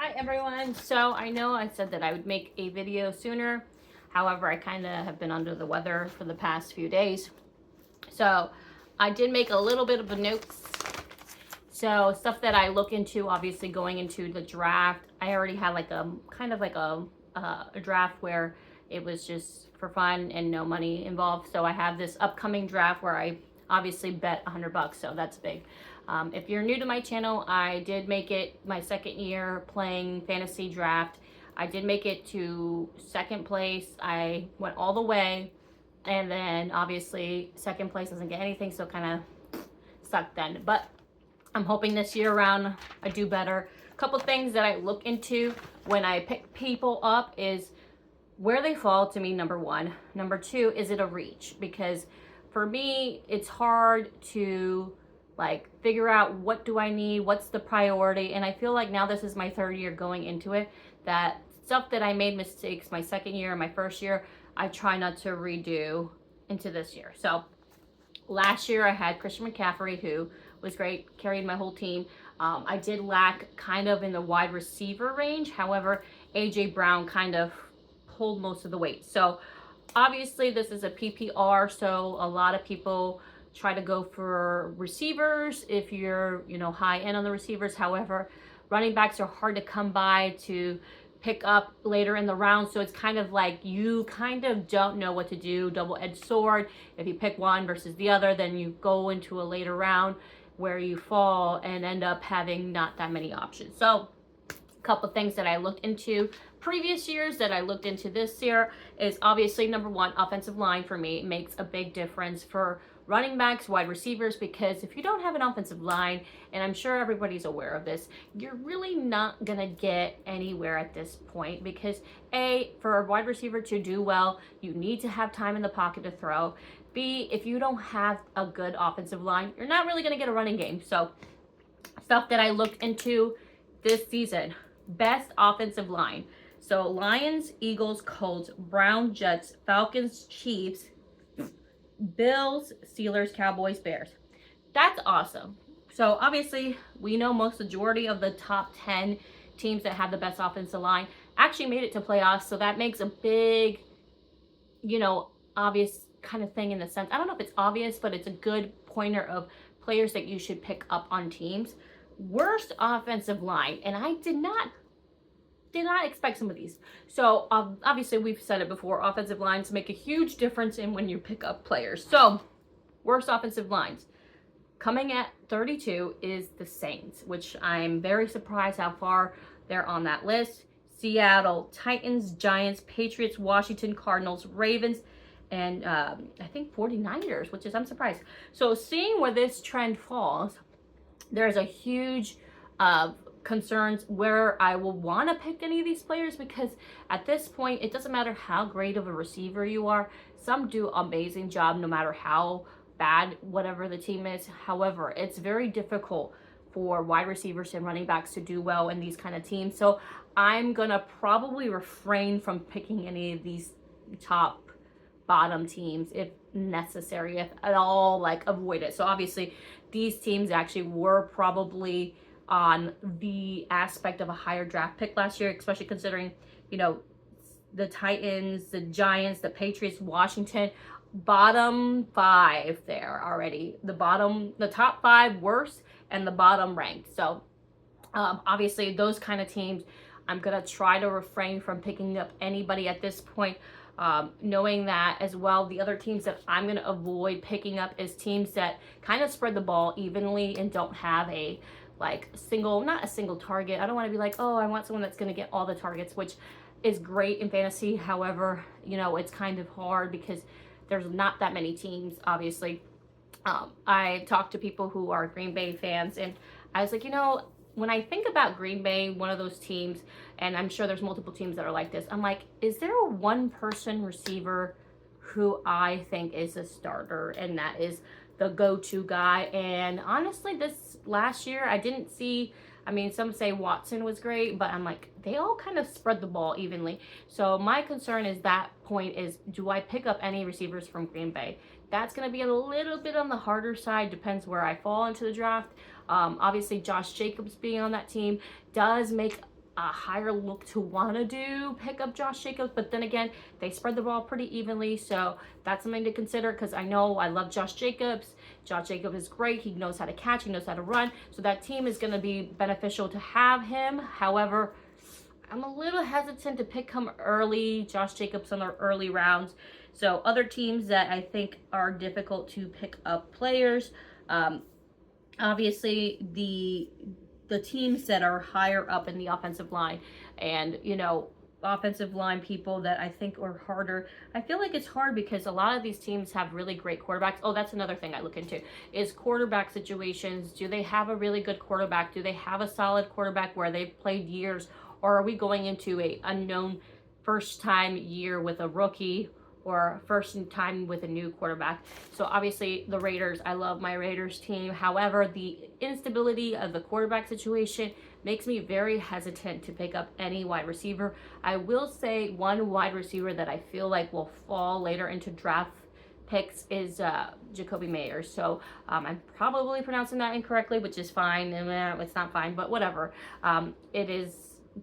Hi everyone. So I know I said that I would make a video sooner. However, I kind of have been under the weather for the past few days. So I did make a little bit of a notes. So stuff that I look into, obviously going into the draft. I already had like a kind of like a draft where it was just for fun and no money involved. So I have this upcoming draft where I obviously bet $100, so that's big. If you're new to my channel, I did make it my second year playing fantasy draft. I did make it to second place. I went all the way, and then obviously second place doesn't get anything, so kind of sucked then. But I'm hoping this year around I do better. A couple things that I look into when I pick people up is where they fall to me, number one. Number two, is it a reach? Because for me, it's hard to like figure out what do I need, what's the priority. And I feel like now this is my third year going into it, that stuff that I made mistakes my second year and my first year, I try not to redo into this year. So last year I had Christian McCaffrey, who was great, carried my whole team. I did lack kind of in the wide receiver range. However, AJ Brown kind of pulled most of the weight. So obviously this is a PPR, so a lot of people try to go for receivers if you're, high end on the receivers. However, running backs are hard to come by to pick up later in the round, so it's kind of like you kind of don't know what to do. Double-edged sword. If you pick one versus the other, then you go into a later round where you fall and end up having not that many options. So a couple things that I looked into previous years that I looked into this year is obviously number one, offensive line for me makes a big difference for running backs, wide receivers, because if you don't have an offensive line, and I'm sure everybody's aware of this, you're really not gonna get anywhere at this point, because A, for a wide receiver to do well, you need to have time in the pocket to throw. B, if you don't have a good offensive line, you're not really gonna get a running game. So stuff that I looked into this season, best offensive line. So Lions, Eagles, Colts, Browns, Jets, Falcons, Chiefs, Bills, Steelers, Cowboys, Bears. That's awesome. So obviously we know most majority of the top 10 teams that have the best offensive line actually made it to playoffs. So that makes a big, obvious kind of thing in the sense. I don't know if it's obvious, but it's a good pointer of players that you should pick up on teams. Worst offensive line, and I did not expect some of these. So obviously we've said it before, offensive lines make a huge difference in when you pick up players. So worst offensive lines, coming at 32 is the Saints, which I'm very surprised how far they're on that list. Seattle, Titans, Giants, Patriots, Washington, Cardinals, Ravens, and I think 49ers, which is, I'm surprised. So seeing where this trend falls, there's a huge concerns where I will want to pick any of these players, because at this point it doesn't matter how great of a receiver you are. Some do amazing job no matter how bad whatever the team is. However, it's very difficult for wide receivers and running backs to do well in these kind of teams. So I'm gonna probably refrain from picking any of these top bottom teams if necessary, if at all, like avoid it. So obviously these teams actually were probably on the aspect of a higher draft pick last year, especially considering, the Titans, the Giants, the Patriots, Washington, bottom 5 there already. The top 5 worst and the bottom ranked. So obviously those kind of teams, I'm gonna try to refrain from picking up anybody at this point. Knowing that as well, the other teams that I'm going to avoid picking up is teams that kind of spread the ball evenly and don't have a not a single target. I don't want to be like, oh, I want someone that's going to get all the targets, which is great in fantasy. However, it's kind of hard because there's not that many teams, obviously. I talked to people who are Green Bay fans, and I was like, when I think about Green Bay, one of those teams, and I'm sure there's multiple teams that are like this, I'm like, is there a one-person receiver who I think is a starter and that is the go-to guy? And honestly, this last year, I didn't see, some say Watson was great, but I'm like, they all kind of spread the ball evenly. So my concern is that point is, do I pick up any receivers from Green Bay? That's going to be a little bit on the harder side, depends where I fall into the draft. Obviously, Josh Jacobs being on that team does make higher look to want to pick up Josh Jacobs, but then again, they spread the ball pretty evenly, so that's something to consider, because I know I love Josh Jacobs. Josh Jacobs is great. He knows how to catch, he knows how to run, so that team is going to be beneficial to have him. However, I'm a little hesitant to pick him early, Josh Jacobs, on the early rounds. So other teams that I think are difficult to pick up players, obviously the teams that are higher up in the offensive line, and offensive line people that I think are harder. I feel like it's hard because a lot of these teams have really great quarterbacks. Oh, that's another thing I look into, is quarterback situations. Do they have a really good quarterback? Do they have a solid quarterback where they've played years? Or are we going into a unknown first time year with a rookie, or first time with a new quarterback? So obviously the Raiders, I love my Raiders team. However, the instability of the quarterback situation makes me very hesitant to pick up any wide receiver. I will say one wide receiver that I feel like will fall later into draft picks is Jacoby Meyers. So I'm probably pronouncing that incorrectly, which is fine. It's not fine, but whatever. It is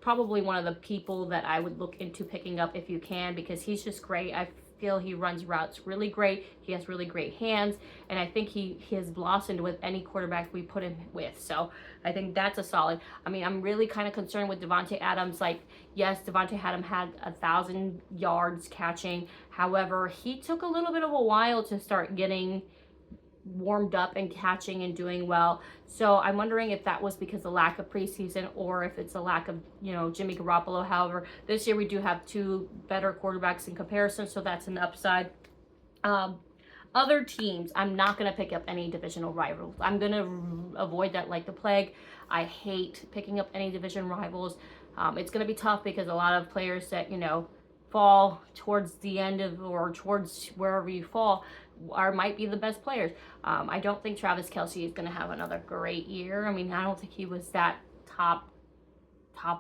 probably one of the people that I would look into picking up if you can, because he's just great. I feel he runs routes really great. He has really great hands, and I think he has blossomed with any quarterback we put him with. So I think that's a solid. I mean, I'm really kind of concerned with Davante Adams. Like, yes, Davante Adams had 1,000 yards catching. However, he took a little bit of a while to start getting warmed up and catching and doing well. So I'm wondering if that was because of lack of preseason, or if it's a lack of, Jimmy Garoppolo. However, this year we do have two better quarterbacks in comparison, so that's an upside. Other teams, I'm not going to pick up any divisional rivals. I'm going to avoid that like the plague. I hate picking up any division rivals. It's going to be tough because a lot of players that, fall towards the end of, or towards wherever you fall, might be the best players. I don't think Travis Kelce is going to have another great year. I mean, I don't think he was that top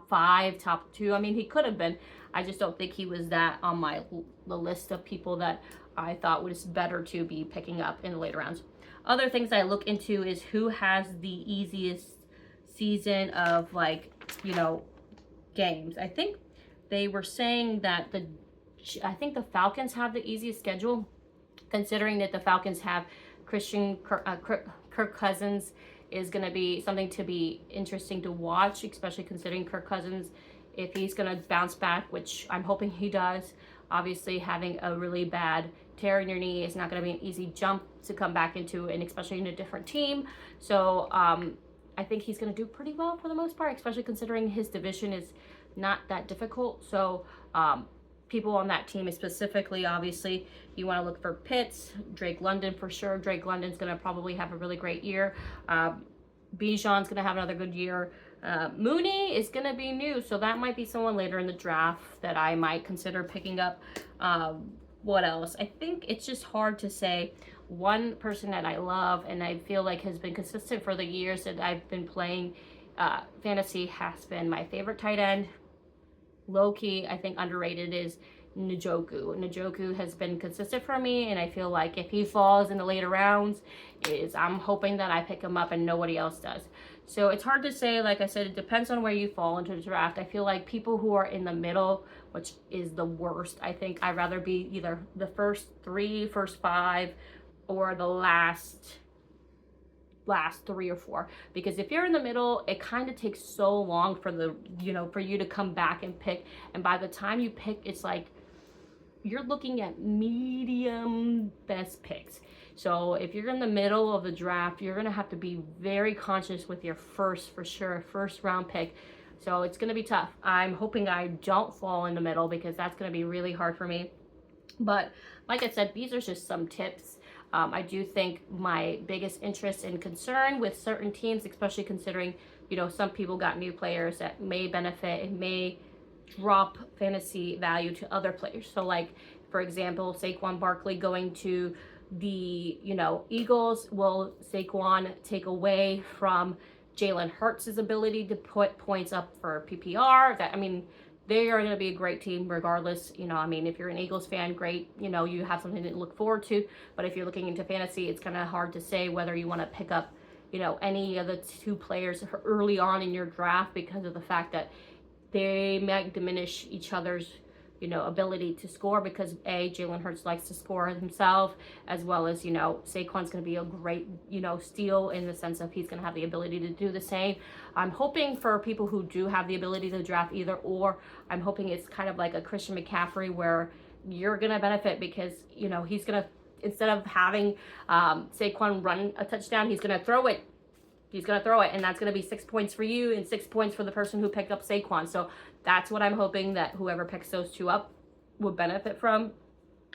5, top 2. I mean, he could have been. I just don't think he was that on the list of people that I thought was better to be picking up in the later rounds. Other things I look into is who has the easiest season of, games. I think they were saying that I think the Falcons have the easiest schedule, considering that the Falcons have Kirk Cousins is going to be something to be interesting to watch, especially considering Kirk Cousins, if he's going to bounce back, which I'm hoping he does. Obviously, having a really bad tear in your knee is not going to be an easy jump to come back into, and especially in a different team. So I think he's going to do pretty well for the most part, especially considering his division is not that difficult. So people on that team specifically, obviously, you want to look for Pitts, Drake London for sure. Drake London's going to probably have a really great year. Bijan's going to have another good year. Mooney is going to be new, so that might be someone later in the draft that I might consider picking up. What else? I think it's just hard to say. One person that I love and I feel like has been consistent for the years that I've been playing fantasy has been my favorite tight end. Low-key, I think underrated, is Njoku. Njoku has been consistent for me, and I feel like if he falls in the later rounds, I'm hoping that I pick him up and nobody else does. So it's hard to say. Like I said, it depends on where you fall into the draft. I feel like people who are in the middle, which is the worst, I think I'd rather be either the first 3, first 5, or the last 3 or 4, because if you're in the middle, it kind of takes so long for for you to come back and pick, and by the time you pick, it's like you're looking at medium best picks. So if you're in the middle of the draft, you're going to have to be very conscious with your first round pick. So it's going to be tough. I'm hoping I don't fall in the middle, because that's going to be really hard for me. But like I said, these are just some tips. I do think my biggest interest and concern with certain teams, especially considering, some people got new players that may benefit and may drop fantasy value to other players. So like, for example, Saquon Barkley going to the, Eagles. Will Saquon take away from Jalen Hurts' ability to put points up for PPR? They are going to be a great team regardless. If you're an Eagles fan, great. You have something to look forward to. But if you're looking into fantasy, it's kind of hard to say whether you want to pick up, any of the 2 players early on in your draft, because of the fact that they might diminish each other's, you know, ability to score, because Jalen Hurts likes to score himself, as well as, you know, Saquon's going to be a great, you know, steal in the sense of he's going to have the ability to do the same. I'm hoping for people who do have the ability to draft either or, I'm hoping it's kind of like a Christian McCaffrey where you're going to benefit because, you know, he's going to, instead of having Saquon run a touchdown, he's going to throw it. He's going to throw it, and that's going to be 6 points for you and 6 points for the person who picked up Saquon. So that's what I'm hoping that whoever picks those two up would benefit from.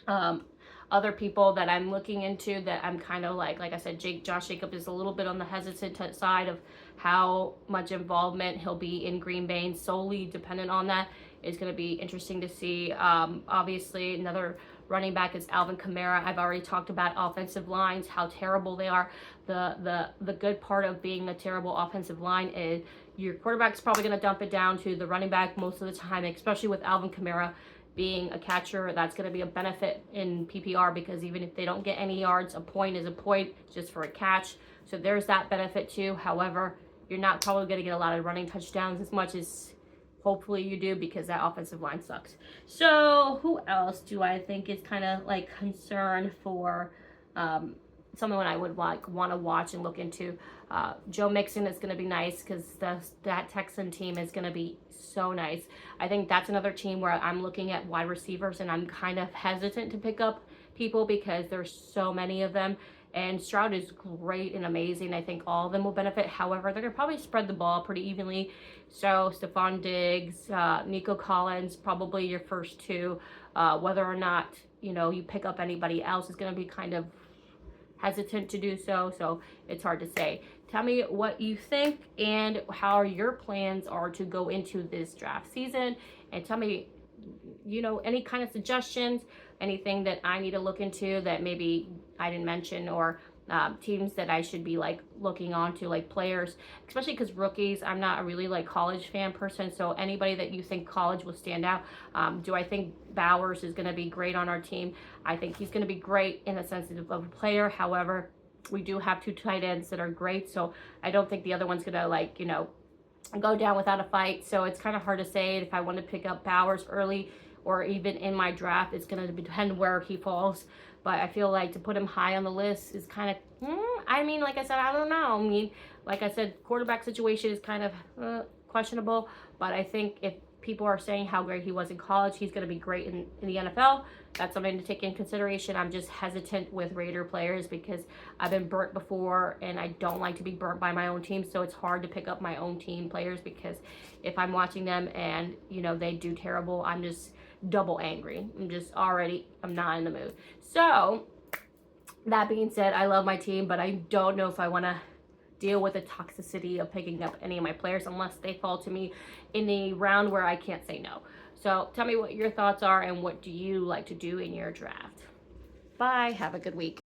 Other people that I'm looking into that I'm kind of like I said, Josh Jacobs is a little bit on the hesitant side of how much involvement he'll be in Green Bay, solely dependent on that. It's going to be interesting to see. Obviously, another running back is Alvin Kamara. I've already talked about offensive lines, how terrible they are. The good part of being a terrible offensive line is your quarterback's probably going to dump it down to the running back most of the time, especially with Alvin Kamara being a catcher. That's going to be a benefit in PPR because even if they don't get any yards, a point is a point just for a catch. So there's that benefit too. However, you're not probably going to get a lot of running touchdowns as much as hopefully you do, because that offensive line sucks. So who else do I think is kind of like concerned for someone I would want to watch and look into? Joe Mixon is going to be nice because that Texan team is going to be so nice. I think that's another team where I'm looking at wide receivers and I'm kind of hesitant to pick up people because there's so many of them. And Stroud is great and amazing. I think all of them will benefit. However, they're going to probably spread the ball pretty evenly. So Stephon Diggs, Nico Collins, probably your first two. Whether or not, you know, you pick up anybody else is going to be kind of hesitant to do so. So it's hard to say. Tell me what you think and how your plans are to go into this draft season. And tell me, you know, any kind of suggestions, anything that I need to look into that maybe I didn't mention, or teams that I should be like looking on to, like players, especially because rookies, I'm not a really like college fan person. So anybody that you think college will stand out. Do I think Bowers is going to be great on our team? I think he's going to be great in the sense of a player. However, we do have two tight ends that are great. So I don't think the other one's going to, like, you know, go down without a fight. So it's kind of hard to say if I want to pick up Bowers early or even in my draft. It's going to depend where he falls. But I feel like to put him high on the list is kind of, I mean, like I said, I don't know. I mean, like I said, quarterback situation is kind of questionable. But I think if people are saying how great he was in college, he's going to be great in the NFL. That's something to take in consideration. I'm just hesitant with Raider players because I've been burnt before and I don't like to be burnt by my own team. So it's hard to pick up my own team players because if I'm watching them and, you know, they do terrible, I'm just double angry. I'm not in the mood. So that being said, I love my team, but I don't know if I want to deal with the toxicity of picking up any of my players unless they fall to me in a round where I can't say no. So tell me what your thoughts are and what do you like to do in your draft. Bye. Have a good week.